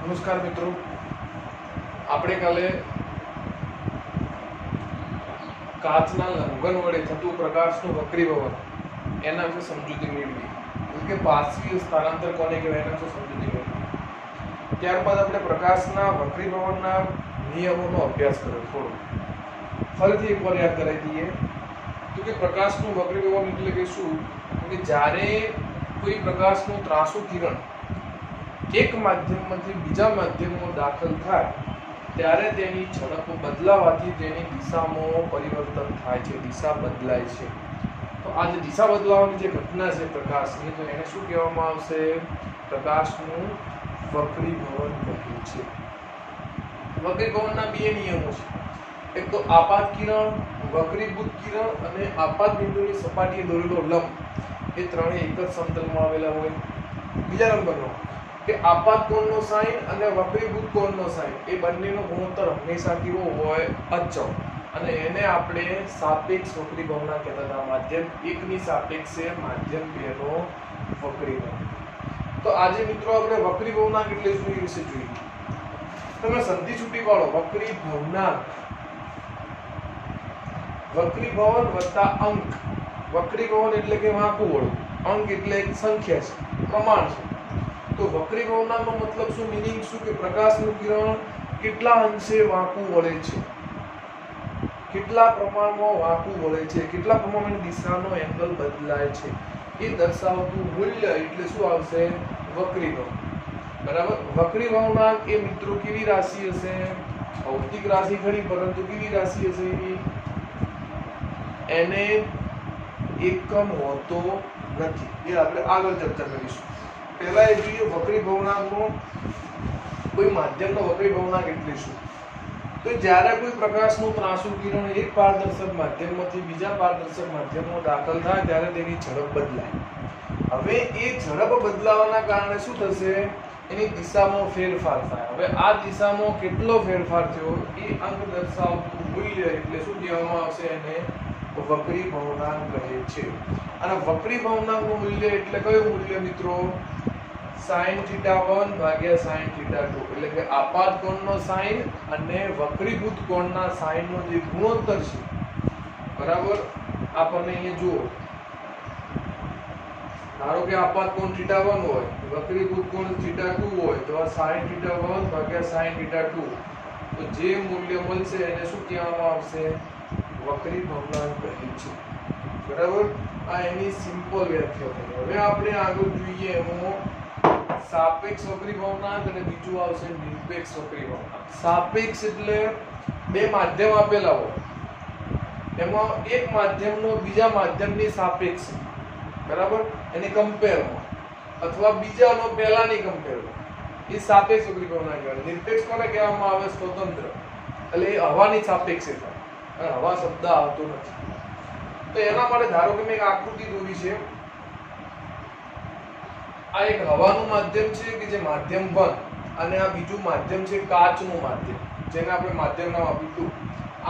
નમસ્કાર મિત્રો, આપણે કાલે કાચના લંઘન વડે થતું પ્રકાશનું વક્રીભવન એના વિશે સમજૂતી મેળવી, એટલે કે પાર્શ્વીય સ્થાનાંતર કોને કહેવાય એના વિશે સમજૂતી મેળવી. ત્યારબાદ આપણે પ્રકાશના વક્રીભવનના નિયમોનો અભ્યાસ કર્યો. થોડો ફરીથી એકવાર યાદ કરાવી દઈએ તો કે પ્રકાશનું વક્રીભવન એટલે કે શું, કે જ્યારે કોઈ પ્રકાશનું ત્રાંસુ કિરણ એક માધ્યમમાંથી બીજા માધ્યમમાં દાખલ થાય ત્યારે તેની ઝડપ બદલાવાથી તેની દિશામાં પરિવર્તન થાય છે, દિશા બદલાય છે. તો આ જે દિશા બદલાવાની જે ઘટના છે પ્રકાશની, તો એને શું કહેવામાં આવશે? પ્રકાશનું વક્રીભવન કહે છે. વક્રીભવનના બે નિયમો છે. એક તો આપાત કિરણ, વક્રીભૂત કિરણ અને આપાત બિંદુની સપાટીએ દોરેલો લંબ, એ ત્રણેય એક જ સમતલમાં આવેલા હોય. બીજા નંબરનો કે આપાત કોણનો સાઇન અને વક્રીભૂત કોણનો સાઇન, એ બંનેનો ગુણોત્તર હંમેશા કેવો હોય? અચળ. અને એને આપણે સાપેક્ષ વક્રીભવના કહેતા હતા. માધ્યમ 1 ની સાપેક્ષે માધ્યમ 2 નો વક્રીભવન. તો આજે મિત્રો આપણે વક્રીભવનાંક એટલે શું એ વિશે જોઈએ. તમે સંધિ છૂટી પાડો. વક્રીભવનાંક, વક્રીભવન વત્તા અંક. વક્રીભવન એટલે કે વાંકું વળવું, અંક એટલે એક સંખ્યા છે, પ્રમાણ છે. તો વક્રીભવનાંકનો મતલબ શું, મીનિંગ શું, કે પ્રકાશનું કિરણ કેટલા અંશે વાંકું વળે છે, કેટલા પ્રમાણમાં વાંકું વળે છે, કેટલા પ્રમાણમાં દિશાનો એંગલ બદલાય છે, એ દર્શાવતું મૂલ્ય એટલે શું આવશે? વક્રીભવન. બરાબર. વક્રીભવનાંક એ મિત્રો કેવી રાશિ હશે? ભૌતિક રાશિ ખરી, પરંતુ કેવી રાશિ હશે? એને એકમ હોતો નથી. એ આપણે આગળ ચર્ચા કરીશું. પહેલા એ જોઈએ વક્રીભવનાંકનો, કોઈ માધ્યમનો વક્રીભવનાંક એટલે શું. તો જ્યારે કોઈ પ્રકાશનું ત્રાંસુ કિરણ એક પારદર્શક માધ્યમમાંથી બીજા પારદર્શક માધ્યમમાં દાખલ થાય ત્યારે તેની ઝડપ બદલાય. હવે એ ઝડપ બદલાવાના કારણે શું થશે? એની દિશામાં ફેરફાર થાય. હવે આ દિશામાં કેટલો ફેરફાર થયો એ અંક દર્શાવતું મૂલ્ય એટલે શું કહેવામાં આવશે? એને વક્રીભવનાંક કહે છે. અને વક્રીભવનાંકનું મૂલ્ય એટલે કયું મૂલ્ય મિત્રો? sin θ1 ભાગ્યા sin θ2, એટલે કે આપાત કોણનો sin અને વક્રીભૂત કોણના sin નો જે ગુણોત્તર છે. બરાબર. આપણને અહીંયા જુઓ, ધારો કે આપાત કોણ θ1 હોય, વક્રીભૂત કોણ θ2 હોય, તો આ sin θ1 ભાગ્યા sin θ2, તો જે મૂલ્ય મળશે એને શું કહેવામાં આવશે? વક્રીભવનાંક કહે છે. બરાબર. આ એની સિમ્પલ વ્યાખ્યા છે. હવે આપણે આગળ જોઈએ એમાં સાપેક્ષ વક્રીભવનાંક અને બીજું આવશે નિરપેક્ષ વક્રીભવનાંક. સાપેક્ષ એટલે બે માધ્યમ આપેલા હોય, એમાં એક માધ્યમનો બીજા માધ્યમની સાપેક્ષ, બરાબર, એની કમ્પેરમાં, અથવા બીજાનો પહેલાની કમ્પેરમાં, એ સાપેક્ષ વક્રીભવનાંક કહેવાય. નિરપેક્ષ કોને કહેવામાં આવે? સ્વતંત્ર. એટલે એ હવાની સાપેક્ષે થાય, અને હવા શબ્દ આવતો નથી. તો એના માટે ધારો કે મેં એક આકૃતિ દોરી છે. આ એક હવાનું માધ્યમ છે કે જે માધ્યમ 1, અને આ બીજું માધ્યમ છે કાચનું માધ્યમ, જેને આપણે માધ્યમ નામ આપ્યું 2.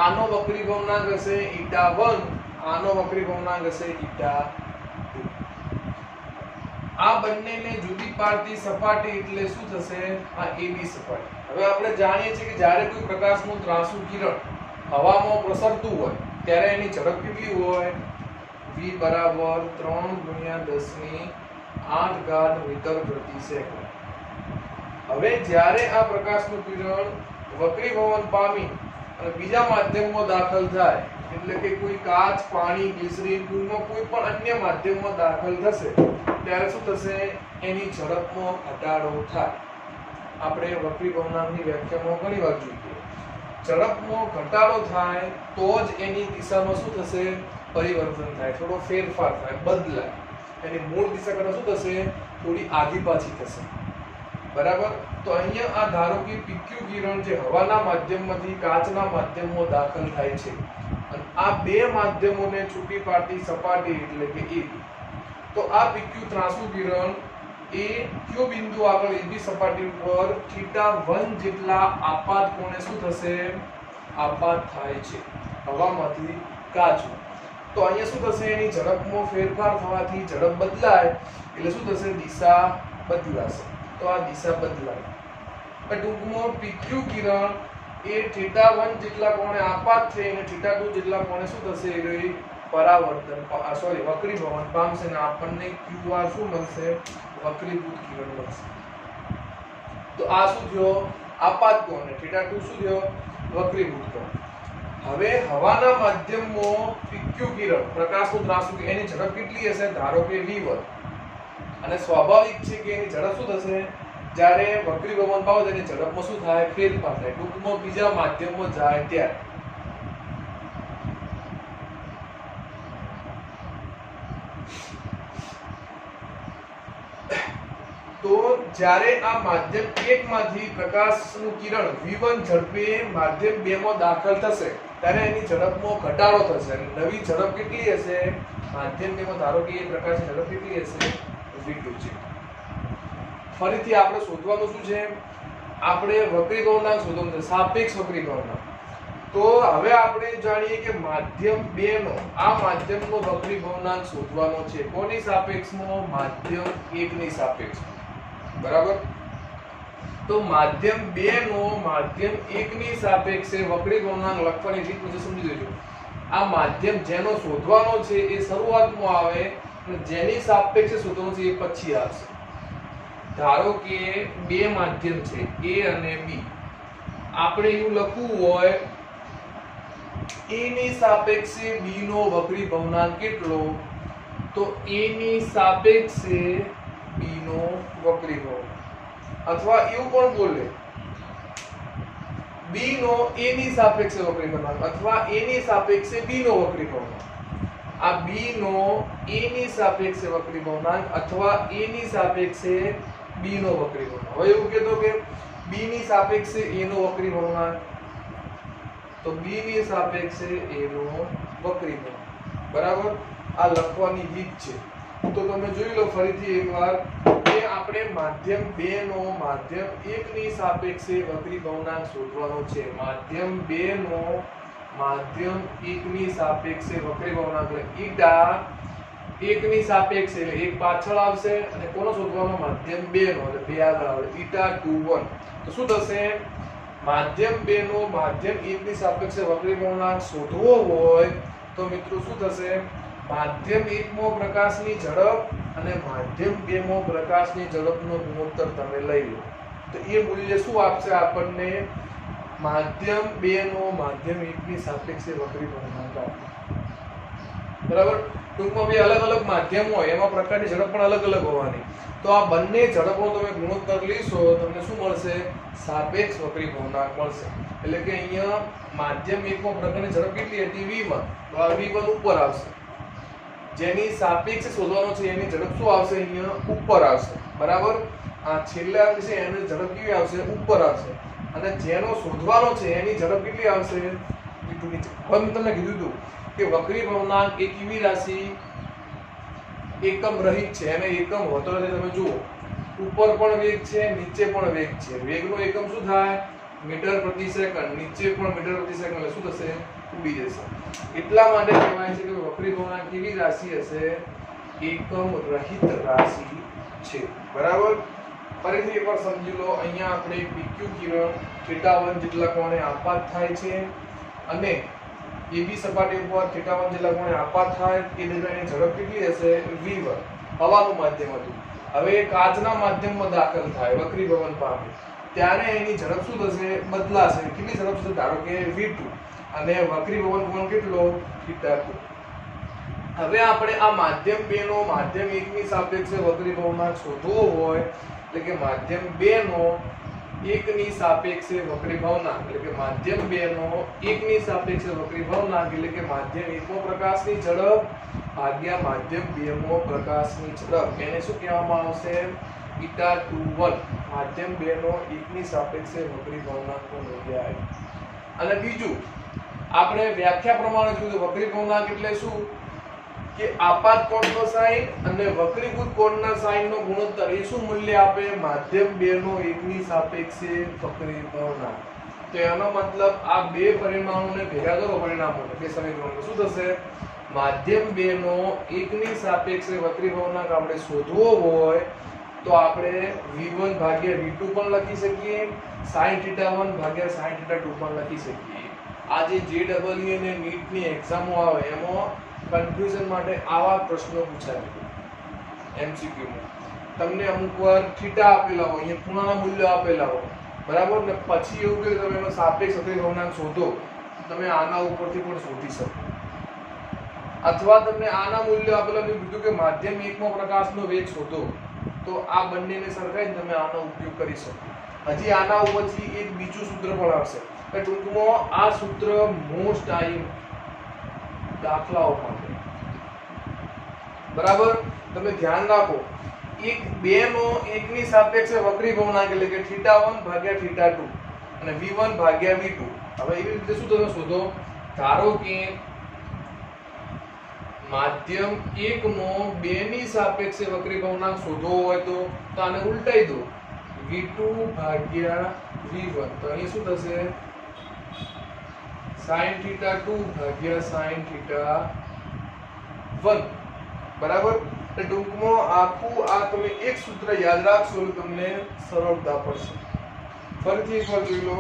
આનો વક્રીભવનાંક હશે η1, આનો વક્રીભવનાંક હશે η2. આ બંનેને જુદી પાડતી સપાટી એટલે શું થશે? આ AB સપાટી. હવે આપણે જાણીએ છીએ કે જ્યારે કોઈ પ્રકાશનું ત્રાંસુ કિરણ હવામાં પ્રસરતું હોય ત્યારે એની ઝડપ કેટલી હોય? v બરાબર 3 × 10⁸ મીટર પ્રતિ સેકન્ડ. હવે જ્યારે આ પ્રકાશનું કિરણ વક્રીભવન પામી અને બીજા માધ્યમમાં દાખલ થાય, એટલે કે કોઈ કાચ, પાણી, ગ્લિસરીન, કોઈ પણ અન્ય માધ્યમમાં દાખલ થશે ત્યારે શું થશે? એની ઝડપમાં ઘટાડો થાય. આપણે વક્રીભવનાંકની વ્યાખ્યામાં ઘણી વાર જોઈ. ઝડપમાં ઘટાડો થાય તો જ એની દિશામાં શું થશે? પરિવર્તન થાય, થોડો ફેરફાર થાય, બદલાય. એની મૂળ દિશા કરતા શું થશે? થોડી આધી પાછી થશે. બરાબર. તો અહીંયા આ ધારો કે PQ કિરણ જે હવાના માધ્યમમાંથી કાચના માધ્યમમાં દાખલ થાય છે, અને આ બે માધ્યમોને છૂટી પાડતી સપાટી એટલે કે AB. તો આ PQ ત્રાંસુ કિરણ એ કયો બિંદુ આગળ AB સપાટી ઉપર θ1 જેટલા આપાત કોણે શું થશે? આપાત થાય છે હવામાંથી કાચમાં. તો અહીંયા શું થશે? એની ઝડપમાં ફેરફાર થવાથી ઝડપ બદલાય એટલે શું થશે? દિશા બદલાશે. તો આ દિશા બદલાય. ટૂંકમાં PQ કિરણ એ θ1 જેટલા કોણે આપાત થઈ અને θ2 જેટલા કોણે શું થશે એ પરાવર્તન વક્રીભવન પામશે અને આપણને QR શું મળશે વક્રીભૂત કિરણ મળશે તો આ શું થયો આપાત કોણ અને θ2 શું થયો વક્રીભૂત કોણ હવે હવાના માધ્યમમાં PQ કિરણ પ્રકાશનું ત્રાંસુ એની ઝડપ કેટલી હશે ધારો કે v1 અને સ્વાભાવિક છે કે એની ઝડપ શું થશે જ્યારે વક્રીભવન પાવો તેની ઝડપમાં શું થાય ફેરફાર થાય ટૂંકમાં બીજા માધ્યમમાં જાય ત્યારે તો જ્યારે આ માધ્યમ 1 માંથી પ્રકાશનું કિરણ v1 ઝડપે માધ્યમ 2 માં દાખલ થશે ત્યારે એની ઝડપમાં ઘટાડો થશે અને નવી ઝડપ કેટલી હશે માધ્યમ 2 માં ધારો કે એ પ્રકાશની ઝડપ કેટલી હશે v2 છે ફરીથી આપણે શોધવાનું શું છે આપણે વક્રીભવનાંક શોધવાનું છે સાપેક્ષ વક્રીભવનાંક તો હવે આપણે જાણીએ કે માધ્યમ 2 નો આ માધ્યમનો વક્રીભવનાંક શોધવાનો છે કોની સાપેક્ષમાં માધ્યમ 1 ની સાપેક્ષમાં બરાબર તો માધ્યમ 2 નો માધ્યમ 1 ની સાપેક્ષે વક્રીભવનાંક લખવાની રીત મુજબ સમજી લેજો આ માધ્યમ જેનો શોધવાનો છે એ શરૂઆતમાં આવે અને જેની સાપેક્ષે શોધવાનો છે એ પછી આવશે ધારો કે બે માધ્યમ છે A અને B આપણે એવું લખવું હોય A ની સાપેક્ષે B નો વક્રીભવનાંક કેટલો તો A ની સાપેક્ષે B નો વક્રીભવનાંક અથવા એવું પણ બોલે B નો A ની સાપેક્ષે વક્રીભવનાંક અથવા A ની સાપેક્ષે B નો વક્રીભવનાંક આ B નો A ની સાપેક્ષે વક્રીભવનાંક અથવા A ની સાપેક્ષે B નો વક્રીભવનાંક હવે એવું કહેતો કે B ની સાપેક્ષે A નો વક્રીભવનાંક તો B ની સાપેક્ષે A નો વક્રીભવનાંક બરાબર આ લખવાની રીત છે તો તમે જોઈ લો ફરીથી એકવાર કે આપણે માધ્યમ 2 નો માધ્યમ 1 ની સાપેક્ષે વક્રીભવનાંક શોધવાનો છે માધ્યમ 2 નો માધ્યમ 1 ની સાપેક્ષે વક્રીભવનાંક એટલે η 1 ની સાપેક્ષે એટલે 1 પાછળ આવશે અને કોનો શોધવાનો માધ્યમ 2 નો એટલે 2 આગળ આવે η21 તો શું થશે માધ્યમ 2 નો માધ્યમ 1 ની સાપેક્ષે વક્રીભવનાંક શોધવો હોય તો મિત્રો શું થશે માધ્યમ 1 માં પ્રકાશની ઝડપ અને માધ્યમ 2 માં પ્રકાશની ઝડપનો ગુણોત્તર તમે લઈ લો તો એ મૂલ્ય શું આપશે આપણને માધ્યમ 2 નો માધ્યમ 1 ની સાપેક્ષે વક્રીભવનાંક આપશે બરાબર ટૂંકમાં બે અલગ અલગ માધ્યમ હોય એમાં પ્રકાશની ઝડપ પણ અલગ અલગ હોવાની તો આ બંને ઝડપનો તમે ગુણોત્તર લેશો તમને શું મળશે સાપેક્ષ વક્રીભવનાંક મળશે એટલે કે અહીંયા માધ્યમ 1 માં પ્રકાશની ઝડપ કેટલી હતી v1 તો આ v1 ઉપર આવશે જેની સાપેક્ષ શોધવાનો છે એની ઝડપ શું આવશે અહીંયા ઉપર આવશે બરાબર આ છેલ્લે આવે છે એની ઝડપ કેવી આવશે ઉપર આવશે અને જેનો શોધવાનો છે એની ઝડપ કેટલી આવશે v2 ની હવે મેં તમને કીધું હતું કે વક્રીભવનાંક એક એવી રાશિ એકમ રહિત છે અને એકમ હોતો નથી તમે જુઓ ઉપર પણ વેગ છે નીચે પણ વેગ છે વેગનો એકમ શું થાય મીટર પ્રતિ સેકન્ડ નીચે પણ મીટર પ્રતિ સેકન્ડ એટલે શું થશે ઉડી જશે એટલા માટે કહેવાય છે કે વક્રીભવનાંક કેવી રાશિ હશે એકમ રહિત રાશિ છે બરાબર ફરીથી એકવાર સમજી લો અહીંયા આપણે PQ કિરણ θ1 જેટલા કોણે આપાત થાય છે અને AB સપાટી ઉપર θ1 જેટલા કોણે આપાત થાય એ દરમિયાન ઝડપ કેટલી હશે v1 હવાનું માધ્યમ હતું હવે કાચના માધ્યમમાં દાખલ થાય વક્રીભવન પામે ત્યારે એની ઝડપ શું થશે બદલાશે કેટલી ઝડપ થશે ધારો કે v2 અને વક્રીભવન કોણ કેટલો θ2 હવે આપણે આ માધ્યમ 2 નો માધ્યમ 1 ની સાપેક્ષે વક્રીભવનાંક શોધવો હોય એટલે કે માધ્યમ 2 નો 1 ની સાપેક્ષે વક્રીભવનાંક એટલે કે માધ્યમ 2 નો 1 ની સાપેક્ષે વક્રીભવનાંક એટલે કે માધ્યમ 1 માં પ્રકાશની ઝડપ ભાગ્યા માધ્યમ 2 માં પ્રકાશની ઝડપ એને શું કહેવામાં આવશે η21 માધ્યમ 2 નો 1 ની સાપેક્ષે વક્રીભવનાંકનું મૂલ્ય આવે અને બીજું આપણે વ્યાખ્યા પ્રમાણે જોયું વક્રીભવનાંક એટલે શું કે આપાત કોણનો સાઇન અને વક્રીભૂત કોણના સાઇનનો ગુણોત્તર એ શું મૂલ્ય આપે માધ્યમ 2 નો 1 ની સાપેક્ષે વક્રીભવનાંક તો એનો મતલબ આ બે પરિમાણોને ભેગા કરો પરિણામો બે સમીકરણો શું થશે માધ્યમ 2 નો 1 ની સાપેક્ષે વક્રીભવનાંક આપણે શોધવો હોય તો આપણે v1 ભાગ્યા v2 પણ લખી શકીએ, sin θ1 ભાગ્યા sin θ2 પણ લખી શકીએ. આ જે JEE અને NEET ની એક્ઝામો આવે એમાં કન્ફ્યુઝન માટે આવા પ્રશ્નો પૂછાય MCQ માં. તમને અમુક વાર થીટા આપેલા હોય, અહીંયા ખૂણાના મૂલ્યો આપેલા હોય, બરાબર, ને પછી એવું કે તમે એનો સાપેક્ષ અતિક્રમણાંક શોધો, તમે આના ઉપરથી પણ શોધી શકો. અથવા તમને આના મૂલ્ય આપેલા મેં કીધું કે માધ્યમ 1 માં પ્રકાશનો વેગ શોધો, તો આ બંનેને સરખાઈને તમે આનો ઉપયોગ કરી શકો. હજી આના ઉપરથી એક બીજું સૂત્ર પણ આવશે કે ટૂંકમાં આ સૂત્ર મોસ્ટ ટાઈમ દાખલાઓ માટે, બરાબર, તમે ધ્યાન રાખો. એક બે નો એકની સાપેક્ષે વક્રી ભવનાંક એટલે કે θ1 ભાગ્યા θ2 અને v1 ભાગ્યા v2. હવે એવી રીતે શું તમે શોધો? ધારો કે માધ્યમ 1 નો 2 ની સાપેક્ષે વક્રી ભવનાંક શોધવો હોય તો આને ઉલટાઈ દો, v2 ભાગ્યા v1. તો અહીં શું થશે? sin θ2 ભાગ્યા sin θ1, બરાબર. ટૂંકમાં આખું આ તમે એક સૂત્ર યાદ રાખશો એટલે તમને સરળતા પડશે. ફરીથી એકવાર જોઈ લો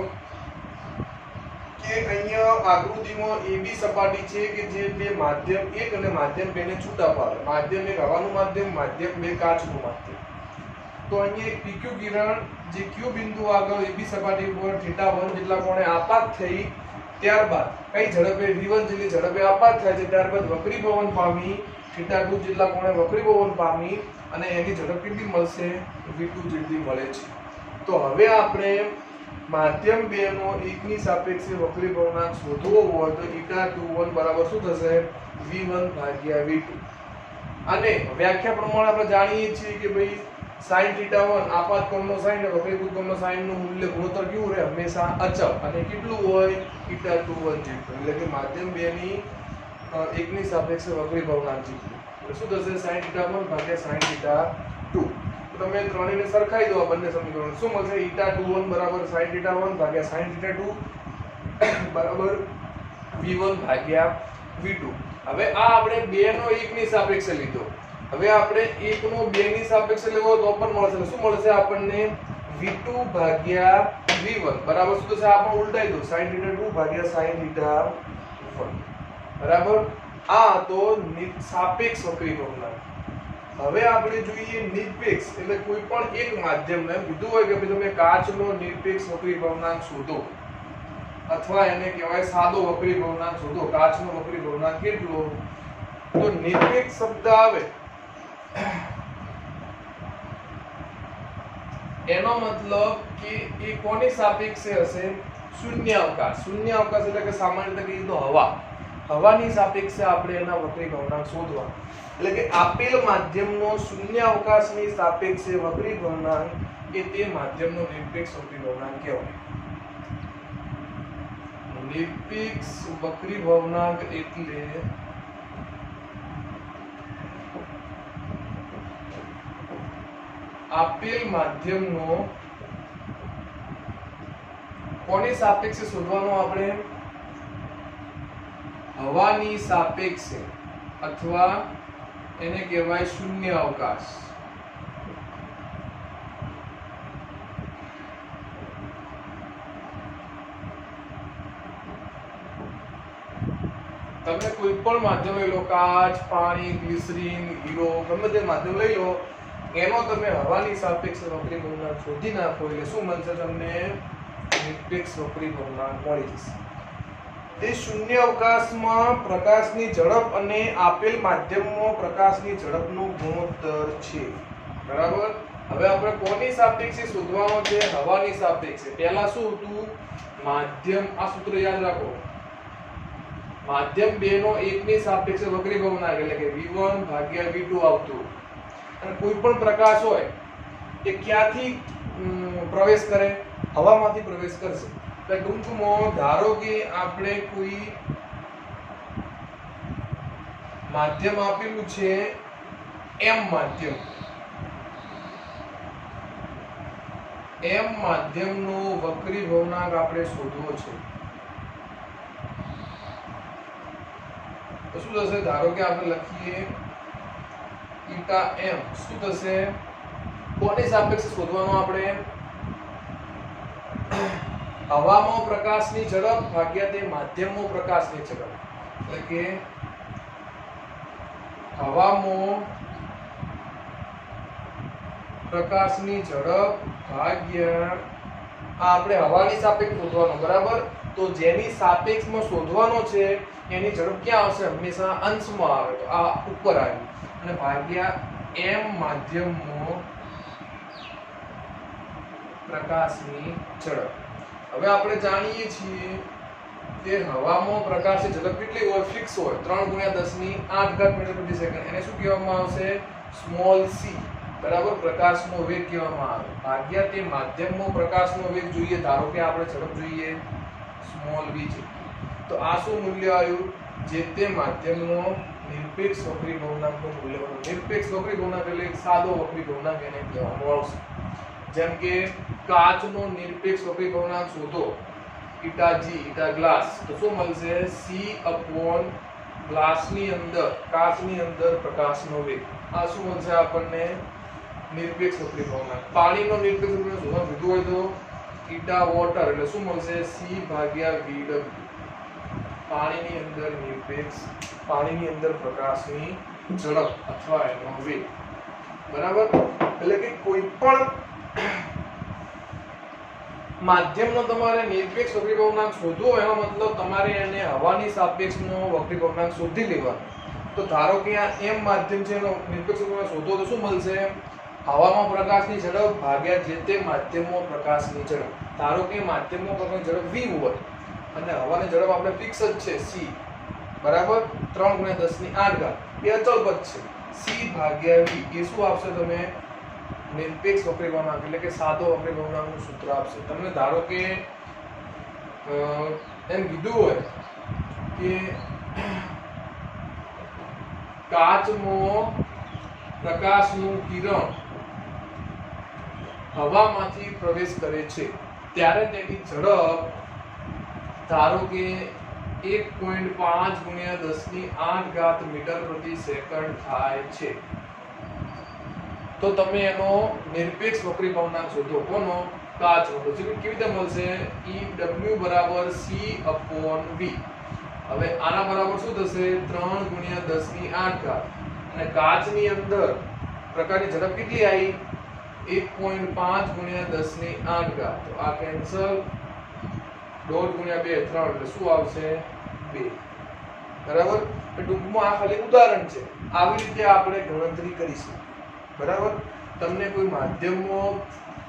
કે અહીંયા આકૃતિમાં AB સપાટી છે કે જે બે માધ્યમ 1 અને માધ્યમ 2 ને છૂટા પાડે. માધ્યમ 1 હવાનું માધ્યમ, માધ્યમ 2 કાચનું માધ્યમ. તો અહીંયા એક PQ કિરણ જે Q બિંદુ આગળ AB સપાટી પર θ1 જેટલા કોણે આપાત થઈ, ત્યારબાદ કઈ ઝડપે v1 જેટલી ઝડપે આપાત થાય છે, ત્યારબાદ વક્રીભવન પામી θ2 જેટલા કોણે વક્રીભવન પામી અને એની ઝડપ કેટલી મળશે? v2 જેટલી મળે છે. તો હવે આપણે માધ્યમ 2 નો 1 ની સાપેક્ષે વક્રીભવનાંક શોધવો હોય તો θ21 બરાબર શું થશે? v1 ભાગ્યા v2. અને વ્યાખ્યા પ્રમાણે આપણે જાણીએ છીએ કે ભાઈ sin θ1 આપાત કોણનો sin અને વક્રીભૂત કોણનો sin નું મૂલ્ય ગુણોત્તર કેવું રહે? હંમેશા અચળ. અને કેટલું હોય? θ21 જેટલું. એટલે કે માધ્યમ 2 ની 1 ની સાપેક્ષે વક્રીભવનાંક જેટલું. એટલે શું થશે? sin θ1 ભાગ્યા sin θ2. તો તમે ત્રણેયને સરખાઈ દો આ બંને સમીકરણ. શું મળશે? θ21 બરાબર sin θ1 ભાગ્યા sin θ2 બરાબર v1 ભાગ્યા v2. હવે આ આપણે 2 નો 1 ની સાપેક્ષે લીધો. હવે આપણે 1 નો 2 ની સાપેક્ષે લેવો તો પણ મળશે. શું મળશે આપણને? v2 ભાગ્યા v1 બરાબર શું થશે? આપણે ઉલટાઈ દો, sin θ2 ભાગ્યા sin θ1, બરાબર. આ તો સાપેક્ષ વક્રીભવનાંક. હવે આપણે જોઈએ નિરપેક્ષ, એટલે કોઈ પણ એક માધ્યમને એમ કીધું હોય કે તમે કાચનો નિરપેક્ષ વક્રીભવનાંક શોધો, અથવા એને કહેવાય સાદો વક્રીભવનાંક શોધો. કાચનો વક્રીભવનાંક કેટલો? તો નિરપેક્ષ શબ્દ આવે એનો મતલબ કે એ કોની સાપેક્ષે હશે? શૂન્યાવકાશ. શૂન્યાવકાશ એટલે કે સામાન્ય રીતે કહીએ તો હવા. હવાની સાપેક્ષે આપણે એના વક્રીભવનાંક શોધવા. એટલે કે આપેલ માધ્યમનો શૂન્યાવકાશની સાપેક્ષે વક્રીભવનાંક એ તે માધ્યમનો નિરપેક્ષ વક્રીભવનાંક કહેવાય. નિરપેક્ષ વક્રીભવનાંક એટલે આપેલ માધ્યમનો કોની સાપેક્ષે શોધવાનો? આપણે હવાની સાપેક્ષે, અથવા એને કહેવાય શૂન્યાવકાશ. તમે કોઈ પણ માધ્યમ લઈ લો, કાચ, પાણી, ગ્લિસરીન, હીરો, ગમે તે માધ્યમ લઈ લો, એનો તમે હવાની સાપેક્ષે વક્રીભવનાંક શોધી નાખો એટલે શું મળશે? તમને નિરપેક્ષ વક્રીભવનાંક મળી જશે. તે શૂન્યાવકાશમાં પ્રકાશની ઝડપ અને આપેલ માધ્યમમાં પ્રકાશની ઝડપનો ગુણોત્તર છે, બરાબર. હવે આપણે કોની સાપેક્ષે શોધવાનો છે? હવાની સાપેક્ષે. પહેલા શું હતું? માધ્યમ, આ સૂત્ર યાદ રાખો, માધ્યમ 2 નો 1 ની સાપેક્ષે વક્રીભવનાંક એટલે કે v1 ભાગ્યા v2 આવતું. અને કોઈ પણ પ્રકાશ હોય એ ક્યાંથી પ્રવેશ કરે? હવામાંથી પ્રવેશ કરશે. એટલે ટૂંકમાં ધારો કે આપણે કોઈ માધ્યમ આપેલું છે m માધ્યમ, m માધ્યમનો વક્રીભવનાંક આપણે શોધવો છે. તો શું થશે? ધારો કે આપણે લખીએ m શું થશે? કોની સાપેક્ષે શોધવાનો આપણે? હવામાં પ્રકાશની ઝડપ ભાગ્યા તે માધ્યમમાં પ્રકાશની ઝડપ, એટલે કે હવામાં પ્રકાશની ઝડપ ભાગ્યા આપણે હવાની સાપેક્ષ શોધવાનો, બરાબર? તો જેની સાપેક્ષમાં શોધવાનો છે એની ઝડપ ક્યાં આવશે? હંમેશા અંશમાં આવે, તો આ ઉપર આવ્યું, અને ભાગ્યા m માધ્યમમાં પ્રકાશની ઝડપ. હવે આપણે જાણીએ છીએ કે હવામાં પ્રકાશની ઝડપ કેટલી હોય? ફિક્સ હોય, 3 × 10⁸ મીટર પ્રતિ સેકન્ડ. એને શું કહેવામાં આવશે? સ્મોલ c, બરાબર? પ્રકાશનો વેગ કહેવામાં આવે, ભાગ્યા તે માધ્યમમાં પ્રકાશનો વેગ જોઈએ. ધારો કે આપણે ઝડપ જોઈએ સ્મોલ v છે, તો આ શું મૂલ્ય આવ્યું? જે તે માધ્યમનો નિરપેક્ષ વક્રી ભવનાંકનું મૂલ્ય. નિરપેક્ષ વક્રી ભવનાંક એટલે સાદો વક્રી ભવનાંક એને કહેવામાં આવશે. જેમ કે કાચનો નિરપેક્ષ વક્રી ભવનાંક શોધો, ઈટા g, ઈટા ગ્લાસ, તો શું મળશે? c upon ગ્લાસની અંદર, કાચની અંદર પ્રકાશનો વેગ. આ શું મળશે આપણને? નિરપેક્ષ વક્રી ભવનાંક. પાણીનો નિરપેક્ષ વક્રી ભવનાંક શોધવા કીધું હોય તો ઈટા વોટર એટલે શું મળશે? c ભાગ્યા vw. પાણીની અંદર નિરપેક્ષ, પાણીની અંદર પ્રકાશની ઝડપ અથવા એનો વેગ, બરાબર? એટલે કે કોઈ પણ માધ્યમનો તમારે નિરપેક્ષ વક્રી ભવનાંક શોધવો, એનો મતલબ તમારે એને હવાની સાપેક્ષનો વક્રી ભવનાંક શોધી લેવાનો. તો ધારો કે આ m માધ્યમ છે, એનો નિરપેક્ષ વક્રી ભવનાંક શોધો તો શું મળશે? હવામાં પ્રકાશની ઝડપ ભાગ્યા જે તે માધ્યમમાં પ્રકાશની ઝડપ. ધારો કે માધ્યમમાં પ્રકાશની ઝડપ v હોય અને હવાની ઝડપ આપણે ફિક્સ જ છે c, બરાબર? 3 × 10⁸ એ અચળ પદ છે. c ભાગ્યા v એ શું આપશે? તમે નિરપેક્ષ વક્રી ભવનાંક એટલે કે સાદો વક્રી ભવનાંકનું સૂત્ર આપશે તમને. ધારો કે એમ કીધું હોય કે કાચમાં પ્રકાશનું કિરણ હવામાંથી પ્રવેશ કરે છે ત્યારે તેની ઝડપ ધારો કે 1.5 × 10⁸ મીટર પ્રતિ સેકન્ડ થાય છે. તો તમે એનો નિરપેક્ષ વક્રી ભવનાંક શોધો. કોનો? કાચનો. તો કેવી રીતે મળશે? EW બરાબર c upon v. હવે આના બરાબર શું થશે? 3 × 10⁸. અને કાચની અંદર પ્રકાશની ઝડપ કેટલી આવી? 1.5 × 10⁸. તો આ કેન્સલ, 1.5 × 2 3 એટલે શું આવશે? 2, બરાબર? ટૂંકમાં આ ખાલી ઉદાહરણ છે. આવી રીતે આપણે ગણતરી કરીશું, બરાબર? તમને કોઈ માધ્યમમાં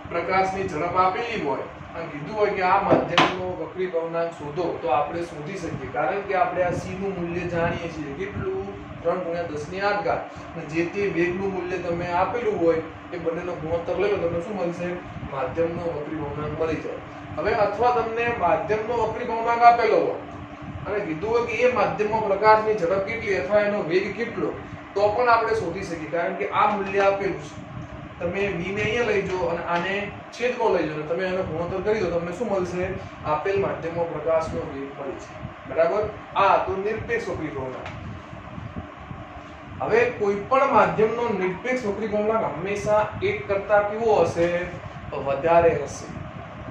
પ્રકાશની ઝડપ આપેલી હોય અને કીધું હોય કે આ માધ્યમનો વક્રી ભવનાંક શોધો, તો આપણે શોધી શકીએ, કારણ કે આપણે આ c નું મૂલ્ય જાણીએ છીએ. કેટલું? 3 × 10⁸. અને જે તે વેગનું મૂલ્ય તમે આપેલું હોય એ બંનેનો ગુણોત્તર લઈ લો, તમને શું મળશે? માધ્યમનો વક્રી ભવનાંક મળી જાય. હવે અથવા તમને માધ્યમનો વક્રી ભવનાંક આપેલો હોય અને કીધું હોય કે એ માધ્યમમાં પ્રકાશની ઝડપ કેટલી અથવા એનો વેગ કેટલો, તો પણ આપણે શોધી શકીએ, કારણ કે આ મૂલ્ય આપેલું છે. તમે v ને અહીંયા લઈ જાઓ અને આને છેદમાં લઈ જાઓ, તમે એનો ગુણોત્તર કરી દો, તમને શું મળશે? આપેલ માધ્યમમાં પ્રકાશનો વેગ મળે છે, બરાબર? આ તો નિરપેક્ષ વક્રી ભવનાંક. હવે કોઈ પણ માધ્યમનો નિરપેક્ષ વક્રી ભવનાંક હંમેશા 1 કરતા કેવો હશે? વધારે હશે,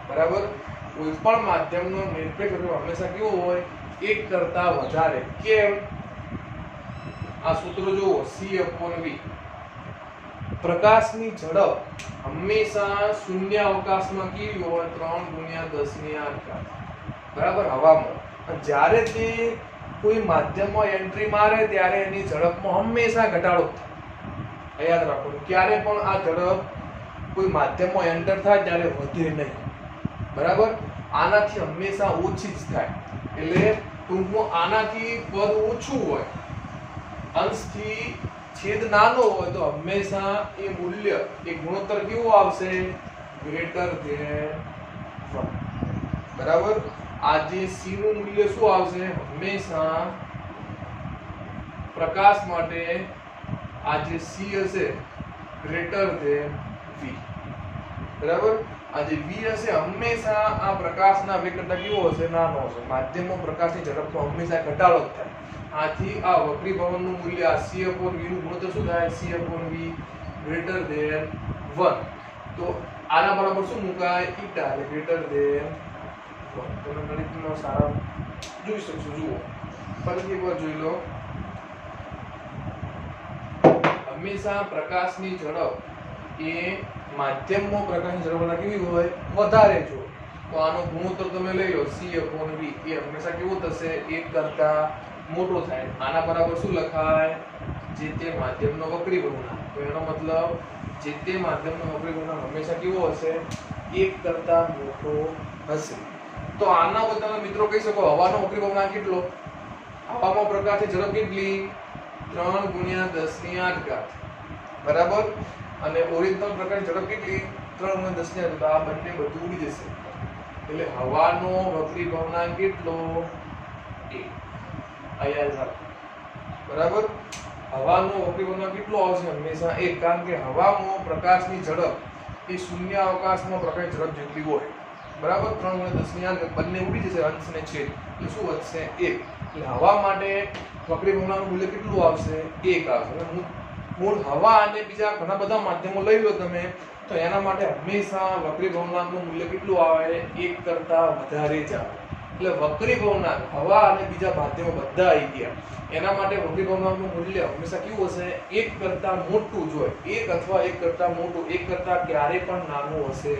બરાબર? કોઈ પણ માધ્યમનો નિરપેક્ષ વક્રી ભવનાંક હંમેશા કેવો હોય? 1 કરતા વધારે. કેમ? આ સૂત્ર જુઓ, c upon v. પ્રકાશની ઝડપ હંમેશા શૂન્ય અવકાશમાં કેવી હોય? 3 × 10⁸, બરાબર? હવામાં. જ્યારે તે કોઈ માધ્યમમાં એન્ટ્રી મારે ત્યારે એની ઝડપમાં હંમેશા ઘટાડો થાય. યાદ રાખો, ક્યારે પણ આ ઝડપ કોઈ માધ્યમમાં એન્ટર થાય ત્યારે વધે નહીં, બરાબર? આનાથી હંમેશા ઓછી જ થાય. એટલે ટૂંકમાં આનાથી પદ ઓછું હોય, અંશથી છેદ નાનો હોય, તો હંમેશા એ મૂલ્ય, એ ગુણોત્તર કેવો આવશે? ગ્રેટર ધેન 1, બરાબર? આ જે c નું મૂલ્ય શું આવશે? હંમેશા પ્રકાશ માટે આ જે c હશે ગ્રેટર ધેન v, બરાબર? આ જે v હશે હંમેશા આ પ્રકાશના વેગ કરતા કેવો હશે? નાનો હશે. માધ્યમમાં પ્રકાશની ઝડપમાં હંમેશા ઘટાડો જ થાય. આથી આ વક્રી ભવનનું મૂલ્ય આ c upon v નું ગુણોત્તર શું થાય? c upon v greater than 1. તો આના બરાબર શું મુકાય? ઈટા એટલે ગ્રેટર ધેન 1. તમે ગણિતમાં સારા જોઈ શકશો. જુઓ ફરીથી એકવાર જોઈ લો. હંમેશા પ્રકાશની ઝડપ એ માધ્યમમાં પ્રકાશની ઝડપ કરતાં કેવી હોય? વધારે જો. તો આનો ગુણોત્તર તમે લઈ લો C/V, એ હંમેશા કેવો થશે? 1 કરતા મોટો થાય. આના બરાબર શું લખાય? જે તે માધ્યમનો વક્રી ભવનાંક. તો એનો મતલબ જે તે માધ્યમનો વક્રી ભવનાંક હંમેશા કેવો હશે? 1 કરતા મોટો હશે. તો આના પર તમે મિત્રો કહી શકો હવાનો વક્રી ભવનાંક કેટલો? હવામાં પ્રકાશની ઝડપ કેટલી? 3 × 10⁸ બરાબર. અને ઓરિજિનલ પ્રકાશની ઝડપ કેટલી? 3 × 10⁸. તો આ બંને બધું ઉડી જશે. એટલે હવાનો વક્રી ભવનાંક કેટલો? 1. આ યાદ રાખો. બરાબર. હવાનો વક્રી ભવનાંક કેટલો આવશે? હંમેશા 1. કારણ કે હવામાં પ્રકાશની ઝડપ એ શૂન્ય અવકાશમાં પ્રકાશની ઝડપ જેટલી હોય. બરાબર. 3 × 10⁸ બંને ઉડી જશે અંશ ને છેદ. એટલે શું વધશે? 1. એટલે હવા માટે વક્રી ભવનાંકનું મૂલ્ય કેટલું આવશે? 1 આવશે. મૂળ હવા અને બીજા ઘણા બધા માધ્યમો લઈ લો તમે, તો એના માટે હંમેશા વક્રી ભવનાંકનું મૂલ્ય કેટલું આવે? 1 કરતા વધારે જ આવે. એટલે વક્રી ભવનાંક હવા અને બીજા માધ્યમો બધા આવી ગયા. એના માટે વક્રી ભવનાંકનું મૂલ્ય હંમેશા કેવું હશે? 1 કરતા મોટું જ હોય. 1 અથવા 1 કરતા મોટું. 1 કરતા ક્યારે પણ નાનું હશે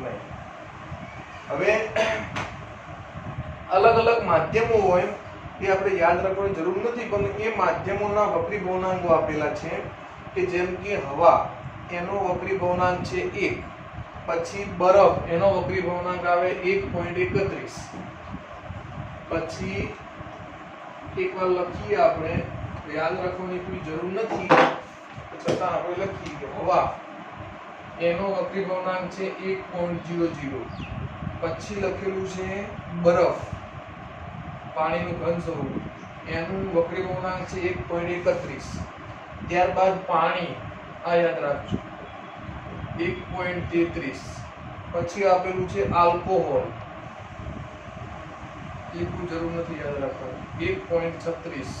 નહીં. હવે અલગ અલગ માધ્યમો હોય એ આપણે યાદ રાખવાની જરૂર નથી, પણ એ માધ્યમોના વક્રી ભવનાંકો આપેલા છે કે જેમ કે હવા એનો વક્રી ભવનાંક છે 1. પછી બરફ એનો વક્રી ભવનાંક આવે 1.31. પછી એકવાર લખીએ આપણે, યાદ રાખવાની કોઈ જરૂર નથી છતાં આપણે લખીએ કે હવા એનો વક્રી ભવનાંક છે 1.00. પછી લખેલું છે બરફ પાણીનું ઘન સ્વરૂપ, એનું વક્રી ભવનાંક છે 1.31. ત્યારબાદ પાણી, આ યાદ રાખજો, 1.33. પછી આપેલું છે આલ્કોહોલ, એ કોઈ જરૂર નથી યાદ રાખવાની, 1.36.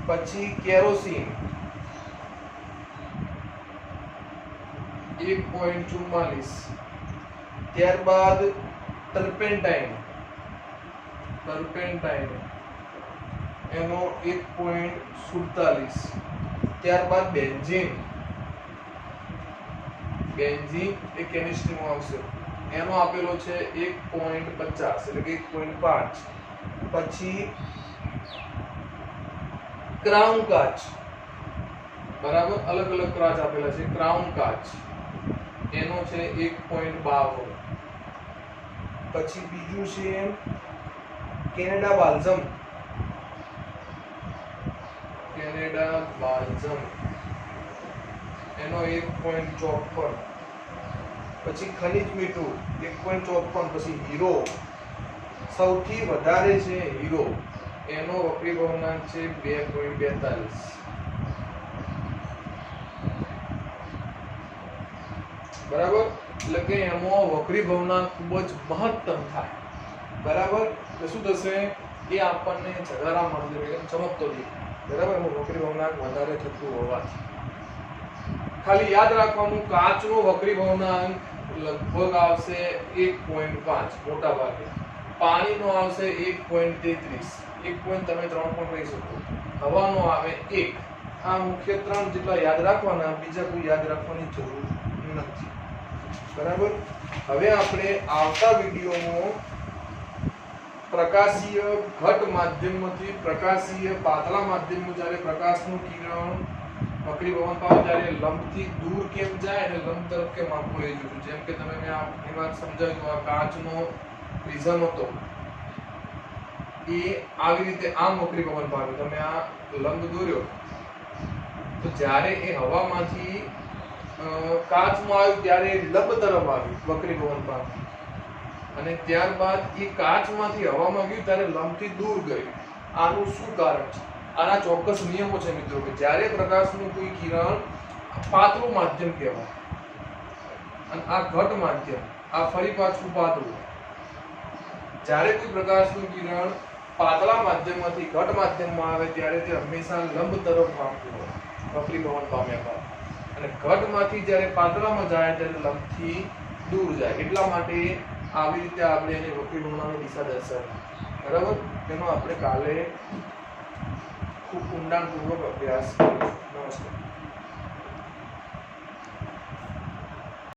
પછી કેરોસીન 1.44. ત્યારબાદ ટર્પેન્ટાઇન એનો 1.47. ત્યારબાદ બેન્ઝીન એ કેમિસ્ટ્રીમાં આવશે, એનો આપેલો છે 1.50 એટલે કે 1.5. પછી ક્રાઉન કાચ, બરાબર, અલગ અલગ કાચ આપેલા છે. ક્રાઉન કાચ એનો છે 1.52. પછી બીજું છે કેનેડા બાલ્ઝમ એનો 1.54. પછી ખનિજ મીઠું 1.54. પછી હીરો સૌથી વધારે છે, હીરો એનો વક્રી ભવનાંક છે 2.42. બરાબર. એટલે કે એમાં વક્રી ભવનાંક ખૂબ જ મહત્તમ થાય. બરાબર. તો શું થશે? એ આપણને જગારા મળશે, ચમકતો દેખાય. બરાબર. એમાં વક્રી ભવનાંક વધારે થતું હોવાથી ખાલી યાદ રાખવાનું, કાચનો વક્રી ભવનાંક લગભગ આવશે 1.5 મોટા ભાગે. પાણીનો આવશે 1.33. 1. તમે 3 પણ કહી શકો. હવાનો આવે 1. આ મુખ્ય 3 જેટલા યાદ રાખવાના, બીજા કોઈ યાદ રાખવાની જરૂર નથી. બરાબર. હવે આપણે આવતા વિડીયોમાં પ્રકાશીય ઘટ માધ્યમમાંથી પ્રકાશીય પાતળા માધ્યમમાં જ્યારે પ્રકાશનું કિરણ વક્રી ભવન પામે ત્યારે લંબથી દૂર કેમ જાય અને લંબ તરફ કેમ આખું લઈ જતું. જેમ કે તમે મેં આપની વાત સમજાવ્યું, આ કાચનો પ્રિઝમ હતો એ આવી રીતે આમ વક્રી ભવન પામે. તમે આ લંબ દોર્યો તો જ્યારે એ હવામાંથી કાચમાં આવ્યું ત્યારે લંબ તરફ આવ્યું, વક્રી ભવન પામ્યું. અને ત્યારબાદ એ કાચમાંથી હવામાં ગયું ત્યારે લંબથી દૂર ગયું. આનું શું કારણ છે? આના ચોક્કસ નિયમો છે મિત્રો, કે જ્યારે પ્રકાશનું કોઈ કિરણ, પાતળું માધ્યમ કહેવાય અને આ ઘટ માધ્યમ, આ ફરી પાછું પાતળું. જ્યારે કોઈ પ્રકાશનું કિરણ પાતળા માધ્યમમાંથી ઘટ માધ્યમમાં આવે ત્યારે તે હંમેશા લંબ તરફ પામતું હોય, વક્રી ભવન પામ્યા બાદ. અને ઘટમાંથી જ્યારે પાતળામાં જાય ત્યારે લંબથી દૂર જાય. એટલા માટે આવી રીતે આપણે એની વક્રી ભ્રમણની દિશા દર્શાવી. બરાબર? તેનો આપણે કાલે ખૂબ ઊંડાણપૂર્વક અભ્યાસ કરીશું. નમસ્કાર.